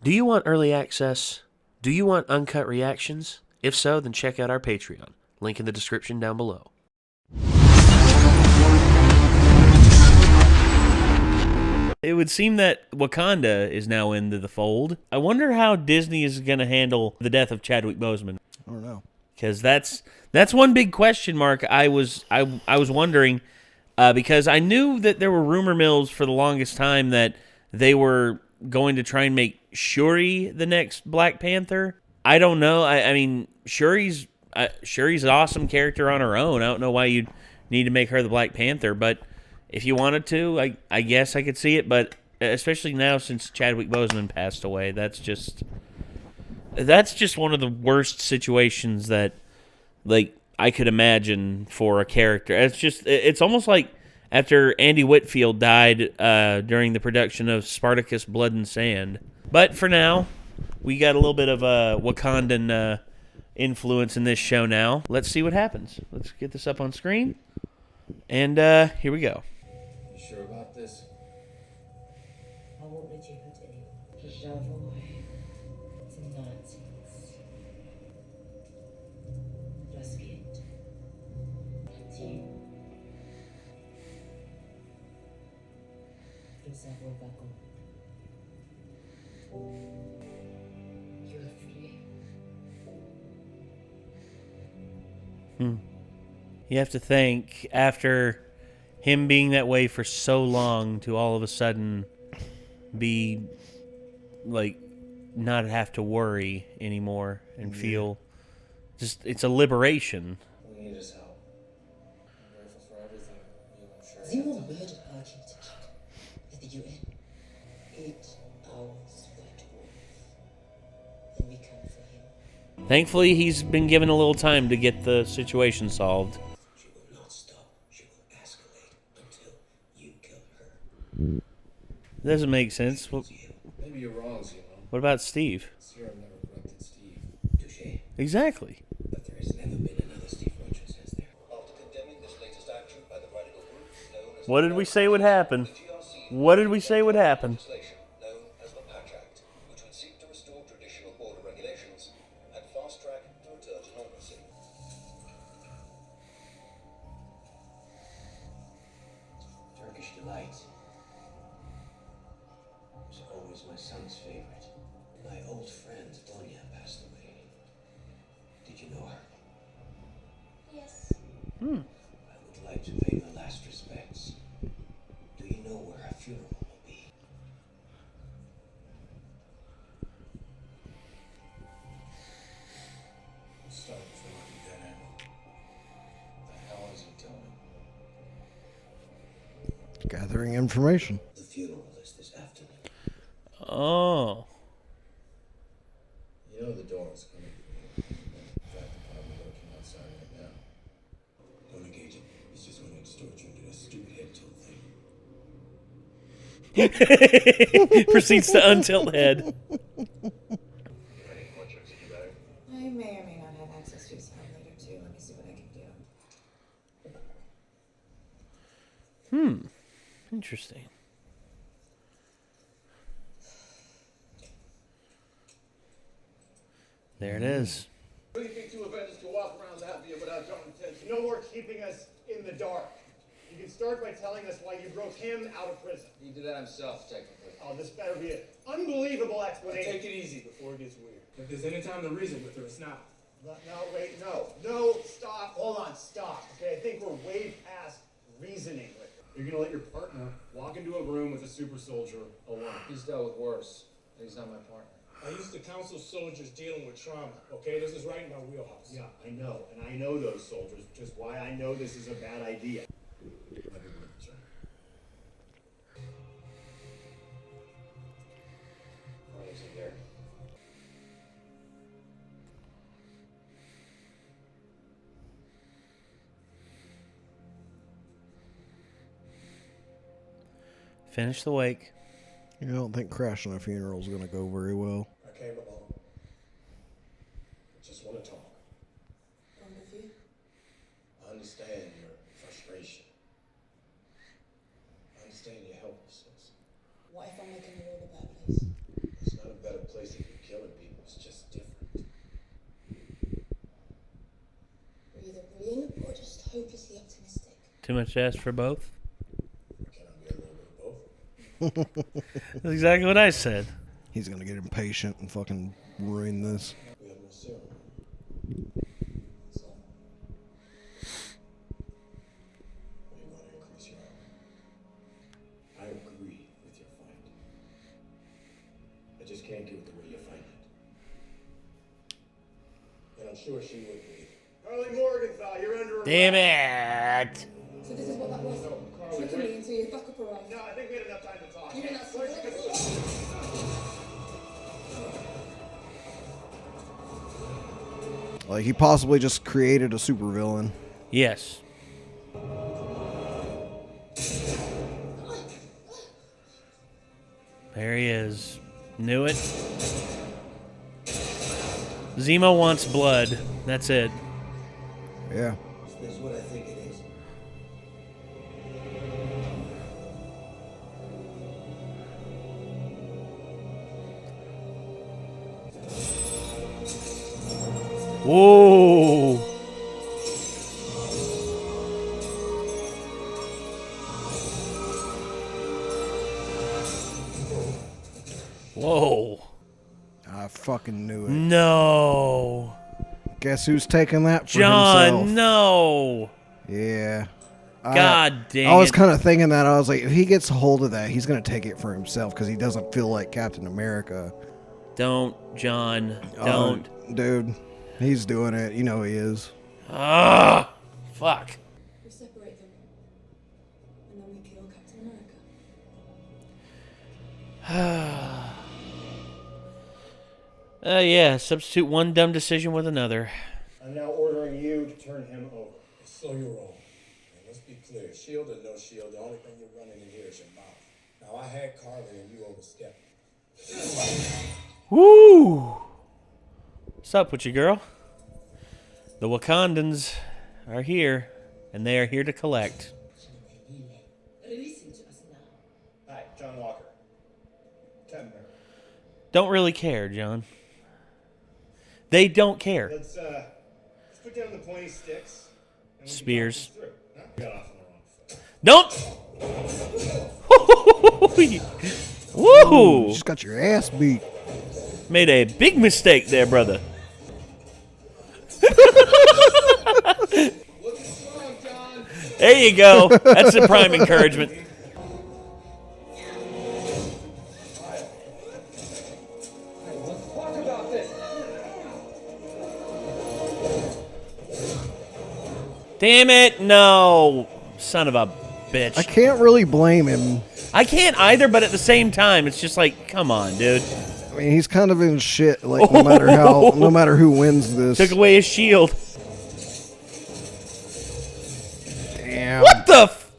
Do you want early access? Do you want uncut reactions? If so, then check out our Patreon. Link in the description down below. It would seem that Wakanda is now into the fold. I wonder how Disney is going to handle the death of Chadwick Boseman. I don't know. Because that's one big question mark. I was wondering because I knew that there were rumor mills for the longest time that they were going to try and make Shuri the next Black Panther. I don't know. I mean, Shuri's an awesome character on her own. I don't know why you'd need to make her the Black Panther, but if you wanted to, I guess I could see it. But especially now since Chadwick Boseman passed away, that's just one of the worst situations that I could imagine for a character. It's almost like after Andy Whitfield died during the production of Spartacus: Blood and Sand. But for now, we got a little bit of Wakandan influence in this show now. Let's see what happens. Let's get this up on screen. And here we go. You sure about this? I won't let you hurt anyone. It's nonsense. Just it. Team. Yourself back on. You're free. You have to think, after him being that way for so long, to all of a sudden be not have to worry anymore and feel it's a liberation. We need his help. I'm grateful for everything. I'm Sie sure. were murdered Argent at the UN. 8 hours went off. Then we come for him. Thankfully, he's been given a little time to get the situation solved. She will not stop. She will escalate until you kill her. Doesn't make sense. Maybe you're wrong, Zemo. What about Steve? Serum never corrupted Steve. Touché. Exactly. But there has never been another Steve Rogers, has there? After condemning this latest action by the radical group known as What did we say would happen? the GRC What did we say would happen? legislation known as the Patch Act, which would seek to restore traditional border regulations and fast track the return to normalcy. Turkish delight was always my son's favorite. My old friend Donya passed away. Did you know her? Yes. I would like to pay my last respects. Do you know where her funeral will be? Start before we dead end. What the hell is he doing? Gathering information. The funeral is this afternoon. Oh. You know the door is coming. In fact, they're probably lurking outside right now. Don't engage it. He's just going to extort you into a stupid head tilt thing. Proceeds to untilt head. I may or may not have access to his phone later too. Let me see what I can do. Interesting. There it is. What do you think two Avengers can walk around Latvia without drawing attention? No more keeping us in the dark. You can start by telling us why you broke him out of prison. He did that himself, technically. Oh, this better be an unbelievable explanation. Take it easy before it gets weird. If there's any time to reason with her, it's now. No, wait, no, stop, hold on, stop. Okay, I think we're way past reasoning with her. You're gonna let your partner walk into a room with a super soldier alone. He's dealt with worse. He's not my partner. I used to counsel soldiers dealing with trauma, okay? This is right in my wheelhouse. Yeah, I know, and I know those soldiers, which is why I know this is a bad idea. Let me work, sir. Why is he there? Finish the wake. You don't think crashing a funeral is going to go very well. I came along. I just want to talk. Empathy? I understand your frustration. I understand your helplessness. What if I'm making the world a bad place? It's not a better place if you're killing people. It's just different. You're either brilliant or just hopelessly optimistic. Too much to ask for both? Can I be a little bit of both? That's exactly what I said. He's gonna get impatient and fucking ruin this. We have no serum. So, Are you going to increase your armor? I agree with your fight. I just can't do it the way you fight it. And I'm sure she wouldn't either. Carly Morgenthau, you're under arrest. Damn it! So this is what that was? Tricking me until your backup arrived. No, I think we had enough time to talk. You mean that's Like, he possibly just created a supervillain. Yes. There he is. Knew it. Zemo wants blood. That's it. Yeah. This is what I think it is. Whoa. Whoa. I fucking knew it. No. Guess who's taking that for John, himself? no. Yeah. God damn I was it. kind of thinking that. I was like, if he gets a hold of that, he's going to take it for himself because he doesn't feel like Captain America. Don't, John. Don't. Dude, he's doing it. You know he is. Ah, fuck. We separate them. And then we kill Captain America. Yeah, substitute one dumb decision with another. I'm now ordering you to turn him over. So you're wrong. And let's be clear. Shield or no shield, the only thing you're running in here is your mouth. Now, I had Carly and you overstepped. Woo! What's up with you, girl? The Wakandans are here, and they are here to collect. listen to us now. Hi, John Walker. Captain America. Don't really care, John. They don't care. Let's put down the pointy sticks. And we can Spears. talk this through. Huh? Got off on the wrong foot. Don't! Woo! You just got your ass beat. Made a big mistake there, brother. Looking strong, John. There you go. That's the prime encouragement. Let's talk about this. Damn it, no. Son of a bitch. I can't really blame him. I can't either, but at the same time, it's just like, come on, dude. I mean, he's kind of in shit. Like, no matter who wins this. Took away his shield. Damn. What the f...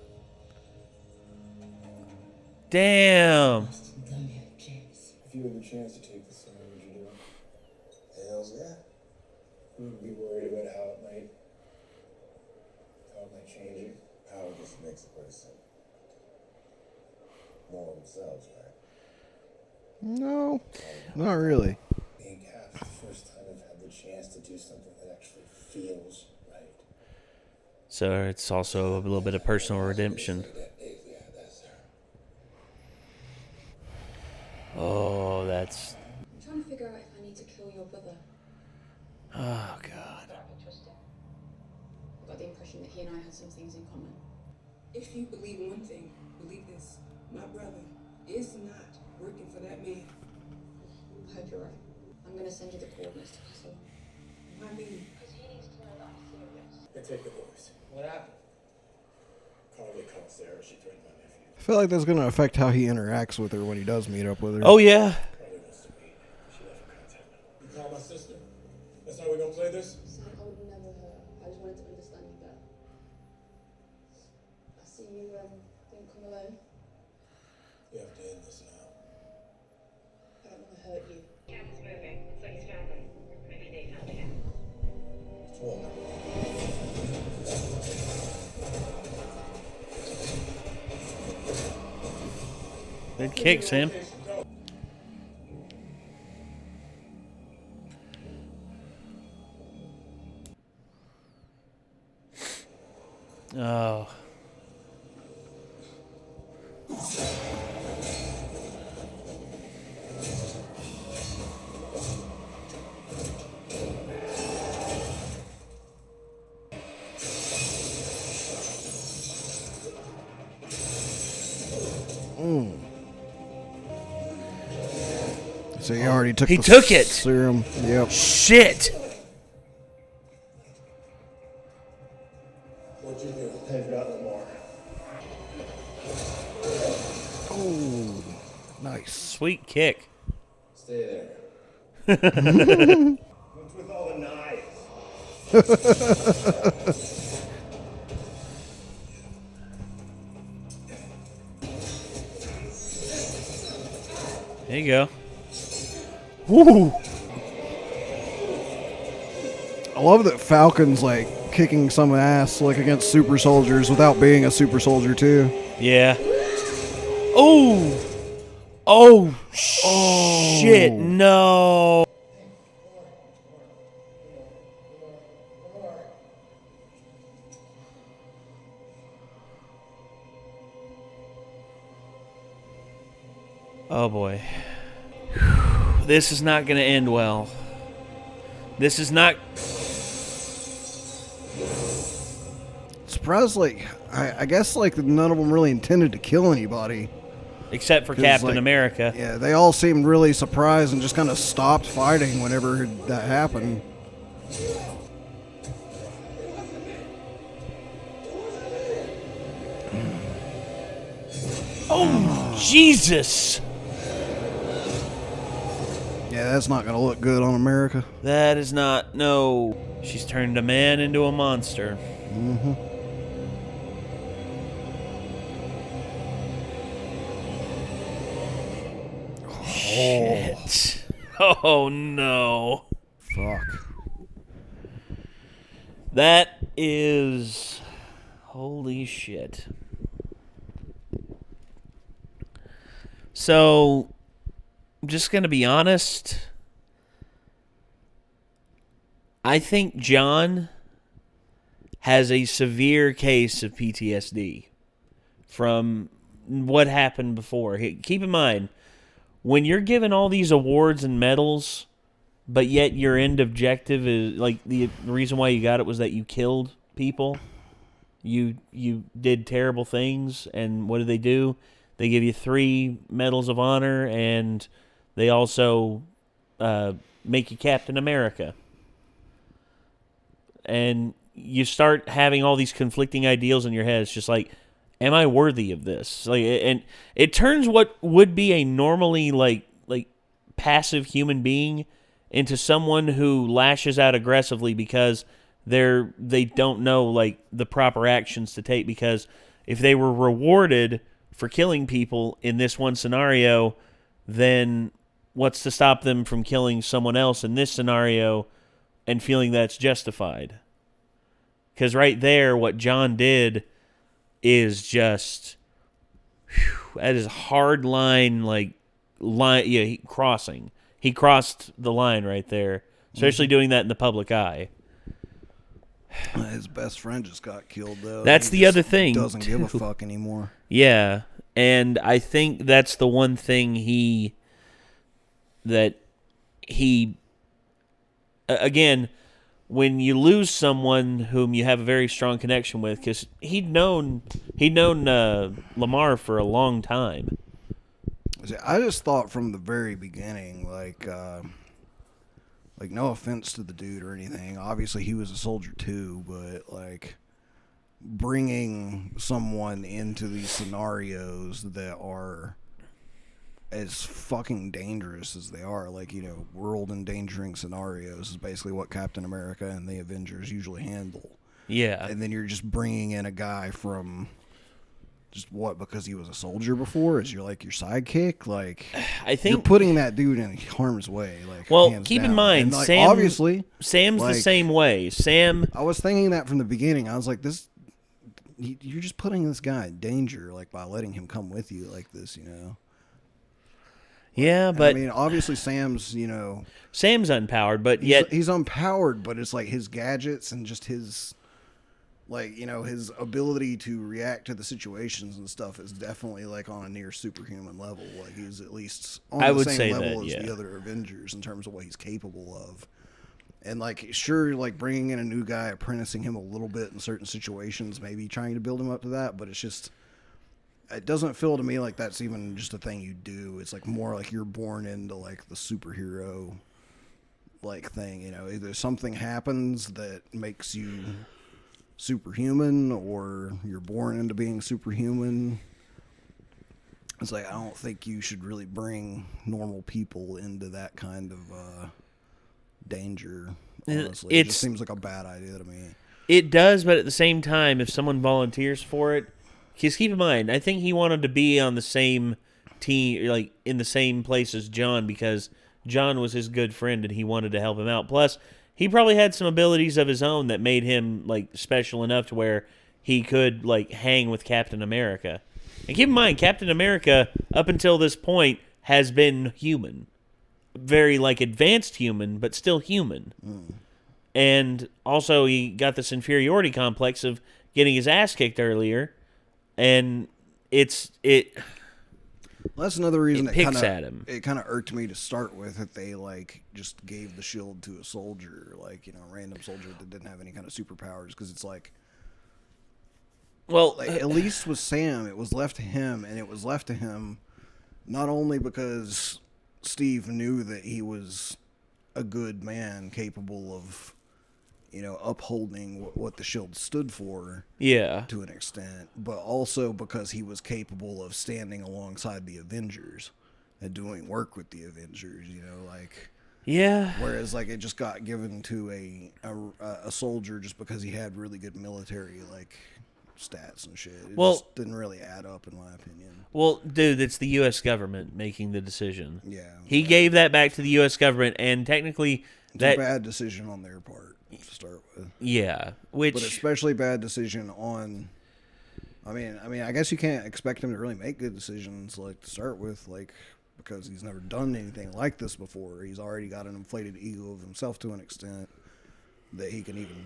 Damn. If you had the chance to take this thing, what would you do? Hells yeah. You wouldn't be worried about how it might change you. Power just makes a person more themselves, right? No, not really. Being half the first time I've had the chance to do something that actually feels right. So it's also a little bit of personal redemption. Yeah, that's her. Oh, that's... I'm trying to figure out if I need to kill your brother. Oh, God. I got the impression that he and I had some things in common. If you believe one thing, believe this. My brother is not working for that man. I hope you're right. I'm going to send you the coordinates to Costello. I mean, Hey, take the boys. What happened? Carly called Sarah. She threatened my nephew. I feel like that's going to affect how he interacts with her when he does meet up with her. Oh, yeah. Carly wants to meet. She left her contact number. You call my sister? That's how we gonna play this? Sam, I would never hurt. I just wanted to understand you better. I see you didn't come alone. You have to end this now. I don't want to hurt you. Cam's moving, so he's found them. Maybe they found him. It's Walker. Good kick, Sam. Oh. So he already took He the took it. serum. Yep. Shit. What'd you do? They've got Lamar. Oh, nice. Sweet kick. Stay there. What's with all the knives? There you go. Woo! I love that Falcon's like kicking some ass like against super soldiers without being a super soldier too. Yeah. Oh! Oh, shit, no. Oh, boy. This is not going to end well. This is not... Surprised, like, I guess like none of them really intended to kill anybody. Except for Captain like, America. Yeah, they all seemed really surprised and just kind of stopped fighting whenever that happened. Oh, Jesus! Yeah, that's not going to look good on America. That is not... No. She's turned a man into a monster. Mm-hmm. Shit. Oh, no. Fuck. That is... Holy shit. So, I'm just going to be honest. I think John has a severe case of PTSD from what happened before. Keep in mind, when you're given all these awards and medals, but yet your end objective is, like, the reason why you got it was that you killed people, you did terrible things, and what do? They give you 3 medals of honor, and they also make you Captain America. And you start having all these conflicting ideals in your head. It's just like, am I worthy of this? Like, and it turns what would be a normally like passive human being into someone who lashes out aggressively because they don't know like the proper actions to take. Because if they were rewarded for killing people in this one scenario, then what's to stop them from killing someone else in this scenario and feeling that's justified? Because right there, what John did is just, that is hard line, crossing. He crossed the line right there, especially doing that in the public eye. His best friend just got killed, though. That's the other thing. Doesn't give a fuck anymore. Yeah, and I think that's the one thing again, when you lose someone whom you have a very strong connection with, because he'd known Lamar for a long time. I just thought from the very beginning, like no offense to the dude or anything. Obviously, he was a soldier too, but like bringing someone into these scenarios that are as fucking dangerous as they are, like, you know, world endangering scenarios is basically what Captain America and the Avengers usually handle. Yeah. And then you're just bringing in a guy from just what, because he was a soldier before? Is your sidekick? Like, I think you're putting that dude in harm's way. Like, well, hands keep down. in mind, and, like, Sam. Obviously, Sam's like, the same way. Sam. I was thinking that from the beginning. I was like, this. You're just putting this guy in danger, like by letting him come with you like this, you know. Yeah, but I mean, obviously, Sam's, you know, Sam's unpowered, but yet he's unpowered. But it's like his gadgets and just his like, you know, his ability to react to the situations and stuff is definitely like on a near superhuman level. Like he's at least on the same level as the other Avengers in terms of what he's capable of. And like, sure, like bringing in a new guy, apprenticing him a little bit in certain situations, maybe trying to build him up to that, but it's just, it doesn't feel to me like that's even just a thing you do. It's like more like you're born into like the superhero like thing, you know, either something happens that makes you superhuman or you're born into being superhuman. It's like, I don't think you should really bring normal people into that kind of danger, honestly. It just seems like a bad idea to me. It does, but at the same time, if someone volunteers for it, because keep in mind, I think he wanted to be on the same team, like in the same place as John, because John was his good friend and he wanted to help him out. Plus, he probably had some abilities of his own that made him like special enough to where he could like hang with Captain America. And keep in mind, Captain America, up until this point, has been human. Very like advanced human, but still human. And also he got this inferiority complex of getting his ass kicked earlier, and well, that's another reason it picks at him. It kind of irked me to start with that they like just gave the shield to a soldier, like, you know, a random soldier that didn't have any kind of superpowers, because it's like, well, like, at least with Sam, it was left to him, and it was left to him not only because Steve knew that he was a good man capable of, you know, upholding what the shield stood for, to an extent, but also because he was capable of standing alongside the Avengers and doing work with the Avengers, you know, like, whereas like it just got given to a soldier just because he had really good military like stats and shit. It just didn't really add up, in my opinion. Well, dude, it's the U.S. government making the decision. Yeah. He gave that back to the U.S. government, and technically it's a bad decision on their part to start with. Yeah, but especially bad decision on, I mean, I guess you can't expect him to really make good decisions, like, to start with, like, because he's never done anything like this before. He's already got an inflated ego of himself to an extent that he can even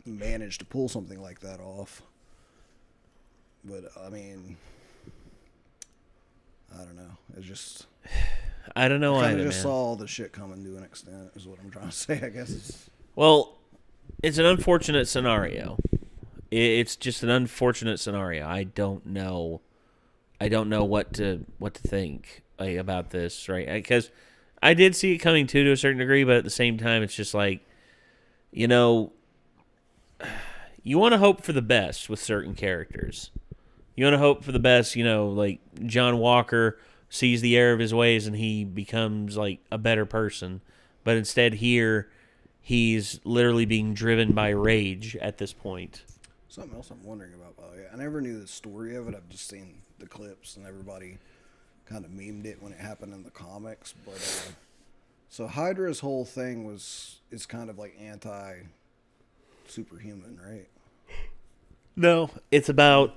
manage to pull something like that off. But, I mean, I don't know. It's just, I don't know I either, just saw all the shit coming to an extent, is what I'm trying to say, I guess. Well, it's an unfortunate scenario. It's just an unfortunate scenario. I don't know what to think about this, right? Because I did see it coming to a certain degree, but at the same time, it's just like, you know, you want to hope for the best with certain characters. You want to hope for the best, you know, like John Walker sees the error of his ways and he becomes like a better person. But instead here, he's literally being driven by rage at this point. Something else I'm wondering about, by the way. I never knew the story of it. I've just seen the clips and everybody kind of memed it when it happened in the comics. But so Hydra's whole thing is kind of like anti-superhuman, right? No, it's about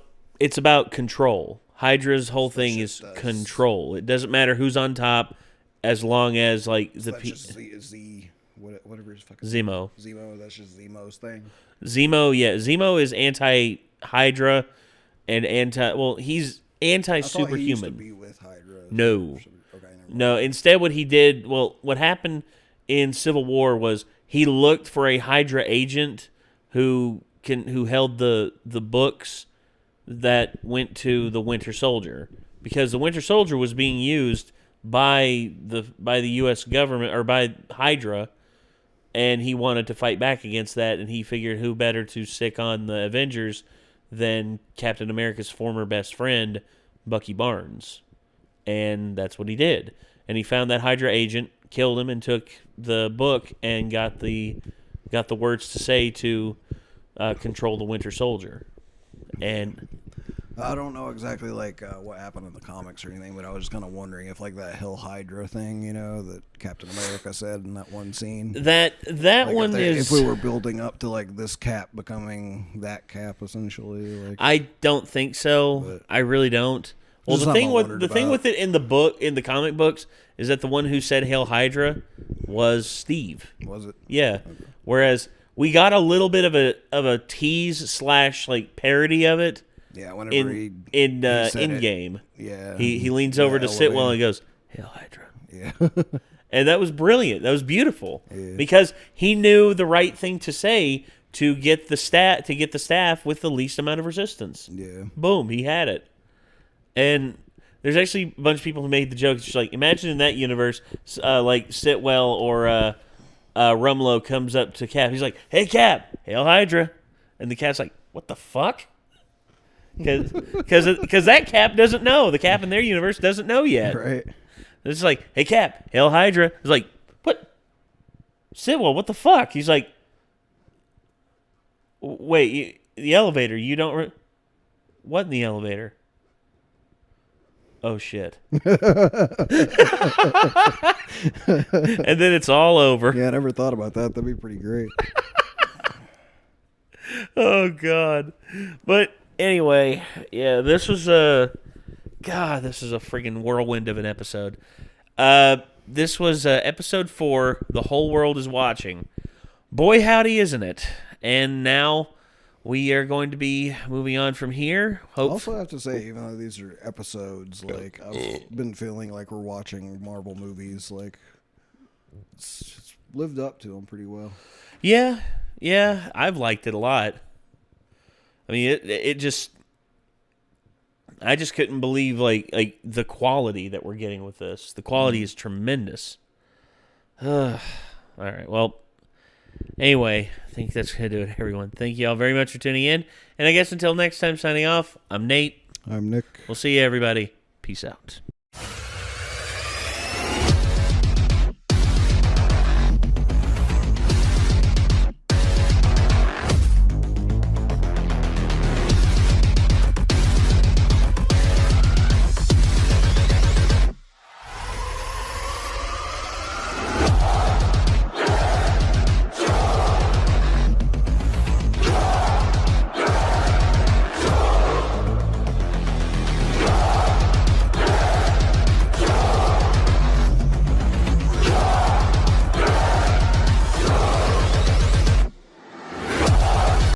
control. Hydra's whole thing is control. It doesn't matter who's on top, as long as like whatever his fucking Zemo. Zemo, that's just Zemo's thing. Zemo is anti-Hydra and he's anti-superhuman. He used to be with Hydra. No. Okay, no, instead what he did, what happened in Civil War was he looked for a Hydra agent who held the books that went to the Winter Soldier, because the Winter Soldier was being used by the U.S. government, or by Hydra, and he wanted to fight back against that, and he figured who better to stick on the Avengers than Captain America's former best friend, Bucky Barnes. And that's what he did. And he found that Hydra agent, killed him, and took the book and got the words to say to control the Winter Soldier. And I don't know exactly like what happened in the comics or anything, but I was just kind of wondering if like that Hill Hydra thing, you know, that Captain America said in that one scene. That like one if we were building up to like this Cap becoming that Cap essentially. Like, I don't think so. I really don't. Well, the thing with it in the comic books, is that the one who said Hail Hydra was Steve. Was it? Yeah. Okay. Whereas we got a little bit of a tease / like parody of it. Yeah, whenever in said game. Yeah. He leans over to Sitwell and he goes, "Hail Hydra." Yeah. And that was brilliant. That was beautiful. Yeah. Because he knew the right thing to say to get the staff with the least amount of resistance. Yeah. Boom, he had it. And there's actually a bunch of people who made the joke. It's just like, imagine in that universe, like Sitwell or Rumlow comes up to Cap. He's like, "Hey, Cap, Hail Hydra." And the Cap's like, "What the fuck?" Because that Cap doesn't know. The Cap in their universe doesn't know yet. Right. It's like, "Hey, Cap, Hail Hydra." It's like, "What? Sitwell, what the fuck?" He's like, "Wait, the elevator, you don't... What in the elevator?" Oh, shit. And then it's all over. Yeah, I never thought about that. That'd be pretty great. Oh, God. But anyway, yeah, this was a freaking whirlwind of an episode. This was episode 4, The Whole World is Watching. Boy, howdy, isn't it? And now we are going to be moving on from here. I also have to say, even though these are episodes, like, I've been feeling like we're watching Marvel movies. Like, it's lived up to them pretty well. Yeah, I've liked it a lot. I mean, it just... I just couldn't believe like the quality that we're getting with this. The quality is tremendous. All right, well, anyway, I think that's going to do it, everyone. Thank you all very much for tuning in. And I guess until next time, signing off, I'm Nate. I'm Nick. We'll see you, everybody. Peace out.